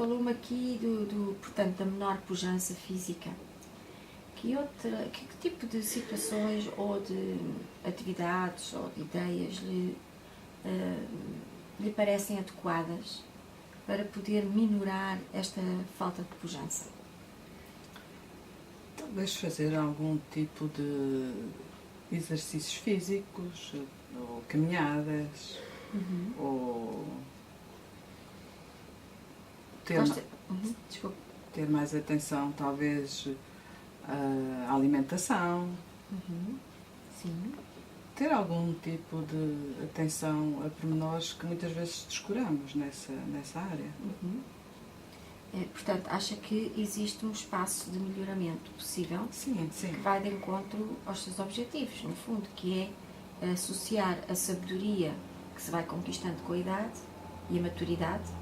falou-me aqui portanto, da menor pujança física. Que tipo de situações ou de atividades ou de ideias lhe parecem adequadas para poder minorar esta falta de pujança? Talvez fazer algum tipo de exercícios físicos, ou caminhadas, ou ter mais atenção, talvez, à alimentação. Sim. Ter algum tipo de atenção a pormenores que muitas vezes descuramos nessa área. Portanto, acha que existe um espaço de melhoramento possível? Sim. Que vai de encontro aos seus objetivos, no fundo, que é associar a sabedoria que se vai conquistando com a idade e a maturidade,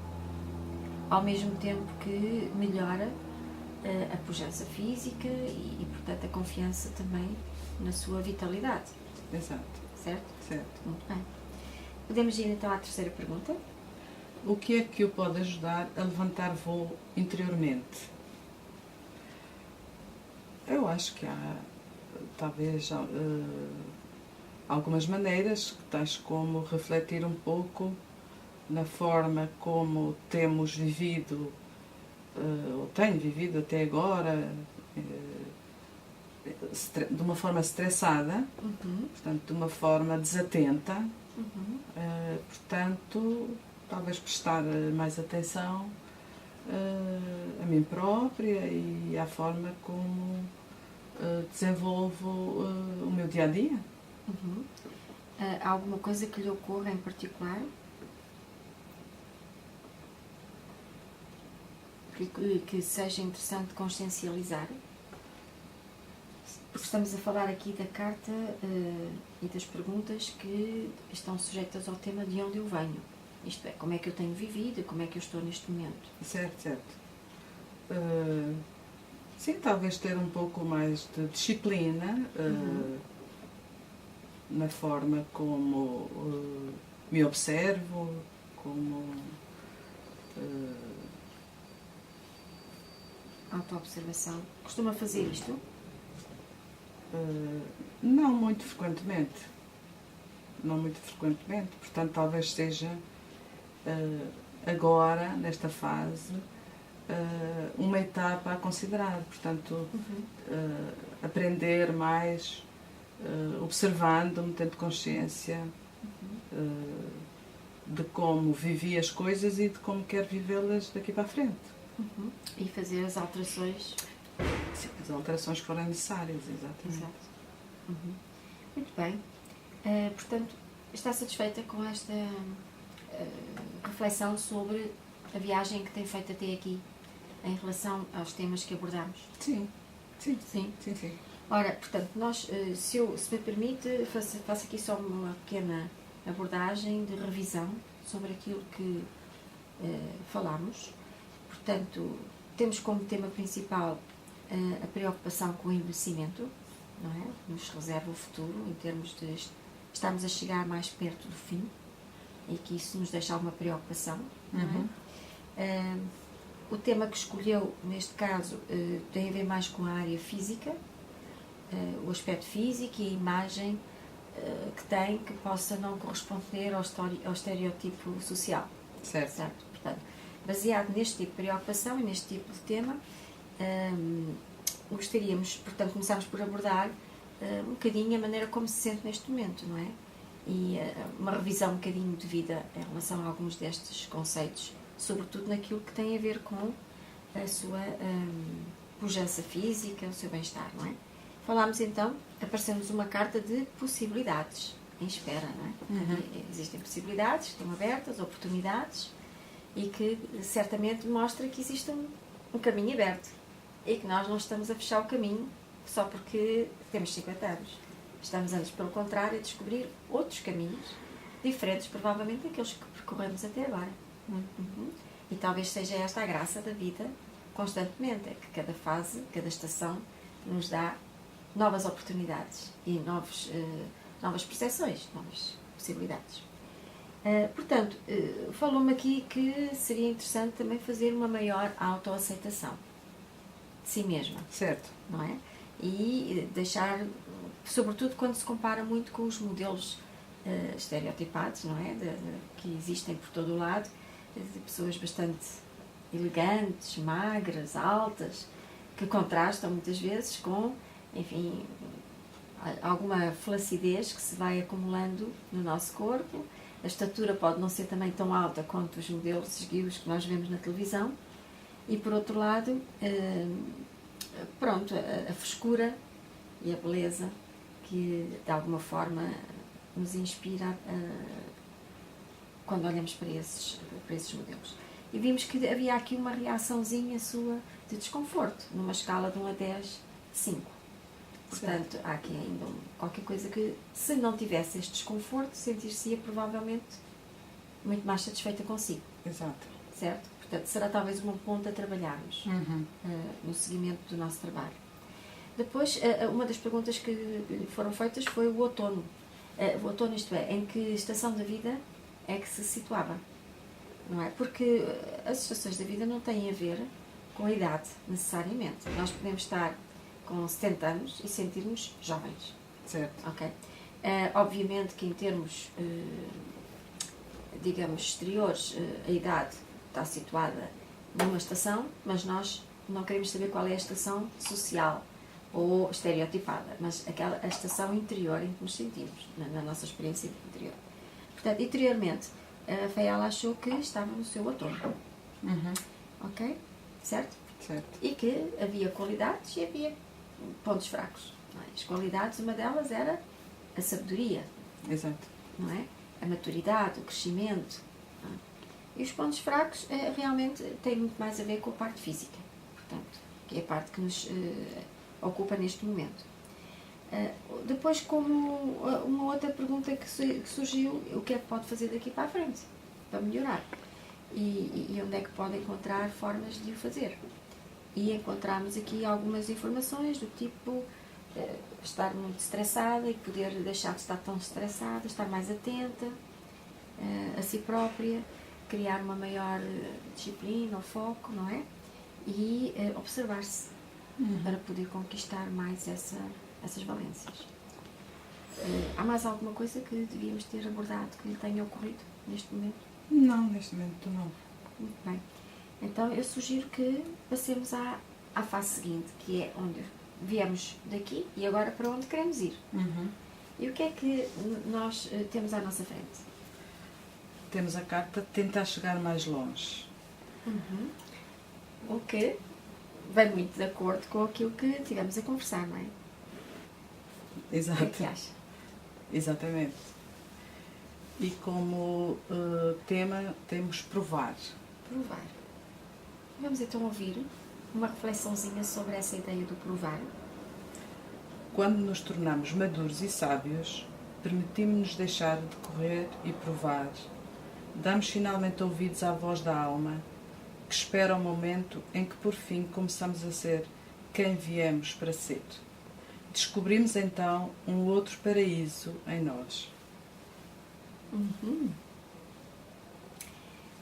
ao mesmo tempo que melhora a pujança física e, portanto, a confiança também na sua vitalidade. Exato. Certo? Certo. Muito bem. Podemos ir então à terceira pergunta. O que é que o pode ajudar a levantar voo interiormente? Eu acho que há, talvez, algumas maneiras, tais como refletir um pouco na forma como temos vivido, ou tenho vivido até agora, de uma forma estressada, portanto, de uma forma desatenta, portanto, talvez prestar mais atenção a mim própria e à forma como desenvolvo o meu dia-a-dia. Há alguma coisa que lhe ocorra em particular? Que seja interessante consciencializar? Porque estamos a falar aqui da carta e das perguntas que estão sujeitas ao tema de onde eu venho. Isto é, como é que eu tenho vivido, como é que eu estou neste momento. Certo. Sim, talvez ter um pouco mais de disciplina na forma como me observo, como... Autoobservação. Costuma fazer isto? Não muito frequentemente. Portanto, talvez seja agora, nesta fase, uma etapa a considerar. Portanto, aprender mais, observando-me, tendo consciência de como vivi as coisas e de como quero vivê-las daqui para a frente. E fazer as alterações. Sim, as alterações que forem necessárias, exatamente. Exato. Muito bem. Portanto, está satisfeita com esta reflexão sobre a viagem que tem feito até aqui, em relação aos temas que abordamos? Sim. Ora, portanto, nós, se me permite, faço aqui só uma pequena abordagem de revisão sobre aquilo que falámos. Portanto, temos como tema principal a preocupação com o envelhecimento, não é? Nos reserva o futuro, em termos de estarmos a chegar mais perto do fim e que isso nos deixa alguma preocupação, não é? O tema que escolheu, neste caso, tem a ver mais com a área física, o aspecto físico e a imagem que tem, que possa não corresponder ao estereotipo social. Certo. Portanto, baseado neste tipo de preocupação e neste tipo de tema, gostaríamos, portanto, começarmos por abordar um bocadinho a maneira como se sente neste momento, não é? E uma revisão um bocadinho de vida em relação a alguns destes conceitos, sobretudo naquilo que tem a ver com a sua pujança física, o seu bem-estar, não é? Falámos então, apareceu-nos uma carta de possibilidades em espera, não é? Existem possibilidades, estão abertas, oportunidades, e que certamente mostra que existe um caminho aberto e que nós não estamos a fechar o caminho só porque temos 50 anos. Estamos antes, pelo contrário, a descobrir outros caminhos diferentes, provavelmente, daqueles que percorremos até agora. E talvez seja esta a graça da vida constantemente, é que cada fase, cada estação nos dá novas oportunidades e novas percepções, novas possibilidades. Portanto, falou-me aqui que seria interessante também fazer uma maior autoaceitação de si mesma. Certo. Não é? E deixar, sobretudo quando se compara muito com os modelos estereotipados, não é? Que existem por todo o lado, de pessoas bastante elegantes, magras, altas, que contrastam muitas vezes com, enfim, alguma flacidez que se vai acumulando no nosso corpo. A estatura pode não ser também tão alta quanto os modelos esguios que nós vemos na televisão. E por outro lado, pronto, a frescura e a beleza que de alguma forma nos inspira quando olhamos para esses modelos. E vimos que havia aqui uma reaçãozinha sua de desconforto, numa escala de 1 a 10, 5. Portanto, há aqui ainda qualquer coisa que, se não tivesse este desconforto, sentir-se-ia provavelmente muito mais satisfeita consigo. Exato. Certo? Portanto, será talvez um ponto a trabalharmos no seguimento do nosso trabalho. Depois, uma das perguntas que lhe foram feitas foi o outono. O outono, isto é, em que estação da vida é que se situava? Não é? Porque as estações da vida não têm a ver com a idade, necessariamente. Nós podemos estar com 70 anos e sentirmos jovens. Certo. Ok? Obviamente que em termos, digamos, exteriores, a idade está situada numa estação, mas nós não queremos saber qual é a estação social ou estereotipada, mas a estação interior em que nos sentimos, na nossa experiência interior. Portanto, interiormente, a Rafaela achou que estava no seu outono. Ok? Certo? Certo. E que havia qualidades e havia pontos fracos. Não é? As qualidades, uma delas era a sabedoria. Exato. Não é? A maturidade, o crescimento. Não é? E os pontos fracos realmente têm muito mais a ver com a parte física, portanto, que é a parte que nos ocupa neste momento. Depois, como uma outra pergunta que surgiu, o que é que pode fazer daqui para a frente, para melhorar? E onde é que pode encontrar formas de o fazer? E encontramos aqui algumas informações do tipo estar muito estressada e poder deixar de estar tão estressada, estar mais atenta a si própria, criar uma maior disciplina ou foco, não é? E observar-se para poder conquistar mais essas valências. Há mais alguma coisa que devíamos ter abordado que lhe tenha ocorrido neste momento? Não, neste momento não. Muito bem. Então eu sugiro que passemos à fase seguinte, que é onde viemos daqui e agora para onde queremos ir. E o que é que nós temos à nossa frente? Temos a carta de tentar chegar mais longe. O que vai muito de acordo com aquilo que tivemos a conversar, não é? Exato. O que é que acha? Exatamente. E como tema temos provar. Provar. Vamos então ouvir uma reflexãozinha sobre essa ideia do provar. Quando nos tornamos maduros e sábios, permitimos-nos deixar de correr e provar. Damos finalmente ouvidos à voz da alma, que espera o momento em que por fim começamos a ser quem viemos para ser. Descobrimos então um outro paraíso em nós.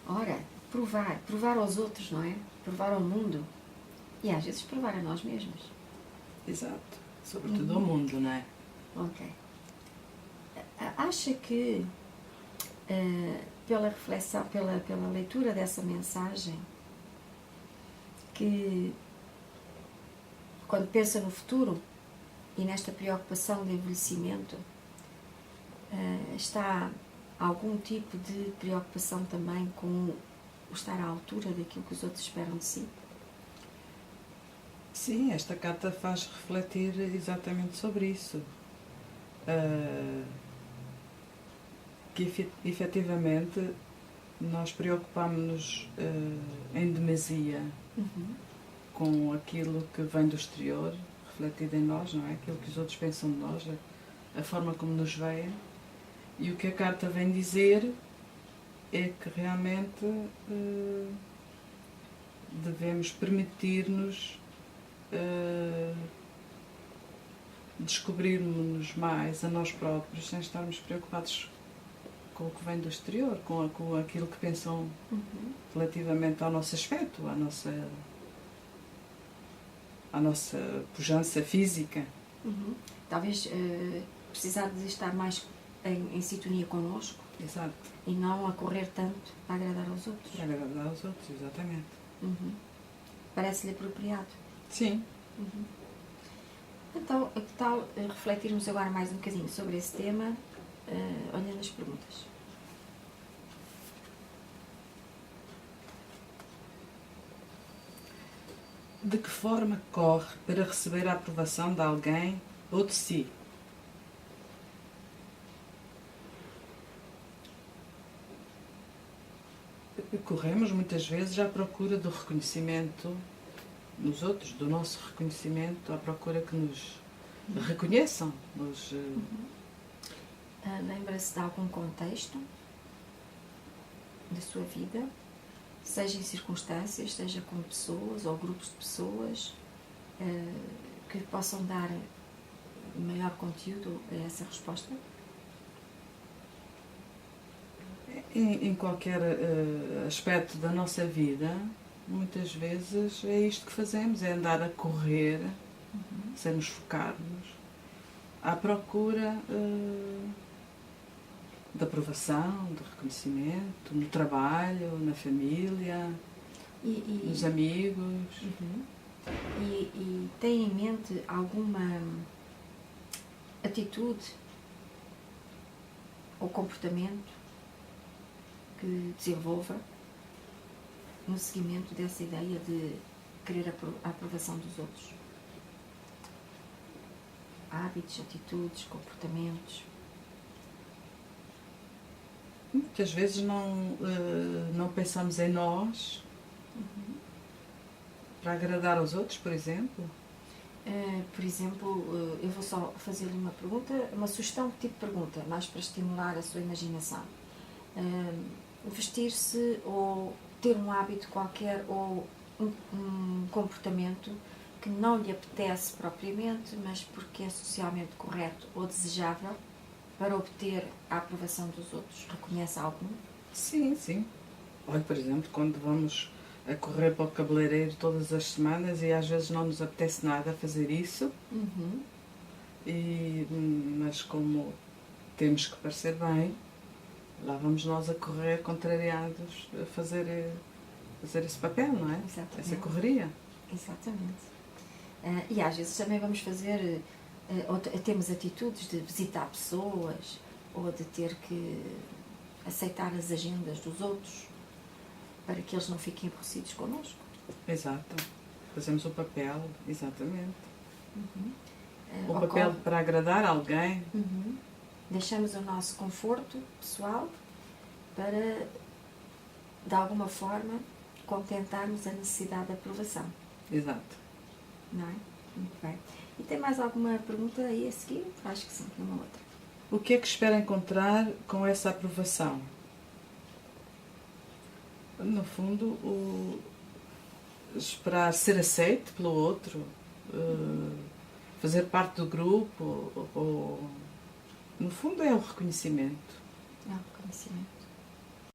Ora, provar aos outros, não é? Provar ao mundo e às vezes provar a nós mesmos. Exato. Sobretudo ao mundo, não é? Ok. Acha que pela reflexão, pela leitura dessa mensagem, que quando pensa no futuro e nesta preocupação de envelhecimento, está algum tipo de preocupação também com o estar à altura daquilo que os outros esperam de si? Sim, esta carta faz refletir exatamente sobre isso. Que efetivamente nós preocupamos-nos em demasia com aquilo que vem do exterior, refletido em nós, não é? Aquilo que os outros pensam de nós, a forma como nos veem. E o que a carta vem dizer é que realmente devemos permitir-nos descobrirmos-nos mais a nós próprios sem estarmos preocupados com o que vem do exterior, com aquilo que pensam relativamente ao nosso aspecto, à nossa pujança física. Talvez precisar de estar mais em sintonia connosco. Exato. E não a correr tanto para agradar aos outros. Para agradar aos outros, exatamente. Parece-lhe apropriado. Sim. Então, que tal refletirmos agora mais um bocadinho sobre esse tema, olhando as perguntas? De que forma corre para receber a aprovação de alguém ou de si? Corremos muitas vezes à procura do reconhecimento nos outros, do nosso reconhecimento, à procura que nos reconheçam. Lembra-se de algum contexto da sua vida, seja em circunstâncias, seja com pessoas ou grupos de pessoas, que possam dar maior conteúdo a essa resposta? Em qualquer aspecto da nossa vida, muitas vezes é isto que fazemos, é andar a correr, sem nos focarmos, à procura de aprovação, de reconhecimento, no trabalho, na família, nos amigos. E tem em mente alguma atitude ou comportamento que desenvolva no seguimento dessa ideia de querer a aprovação dos outros? Hábitos, atitudes, comportamentos? Muitas vezes não pensamos em nós para agradar aos outros, por exemplo. Por exemplo, eu vou só fazer-lhe uma pergunta, uma sugestão de tipo de pergunta, mais para estimular a sua imaginação. Vestir-se ou ter um hábito qualquer ou um comportamento que não lhe apetece propriamente, mas porque é socialmente correto ou desejável para obter a aprovação dos outros. Reconhece algum? Sim, sim. Olha, por exemplo, quando vamos a correr para o cabeleireiro todas as semanas e às vezes não nos apetece nada fazer isso, mas como temos que parecer bem, lá vamos nós a correr contrariados a fazer esse papel, não é? Exatamente. Essa correria. Exatamente. E às vezes também vamos fazer, ou temos atitudes de visitar pessoas ou de ter que aceitar as agendas dos outros para que eles não fiquem aborrecidos connosco. Exato. Fazemos o papel, exatamente. O Ocorre. papel para agradar alguém. Deixamos o nosso conforto pessoal para, de alguma forma, contentarmos a necessidade de aprovação. Exato. Não é? Muito bem. E tem mais alguma pergunta aí a seguir? Acho que sim, uma outra. O que é que espera encontrar com essa aprovação? No fundo, esperar ser aceito pelo outro, fazer parte do grupo, no fundo é o reconhecimento. É o reconhecimento.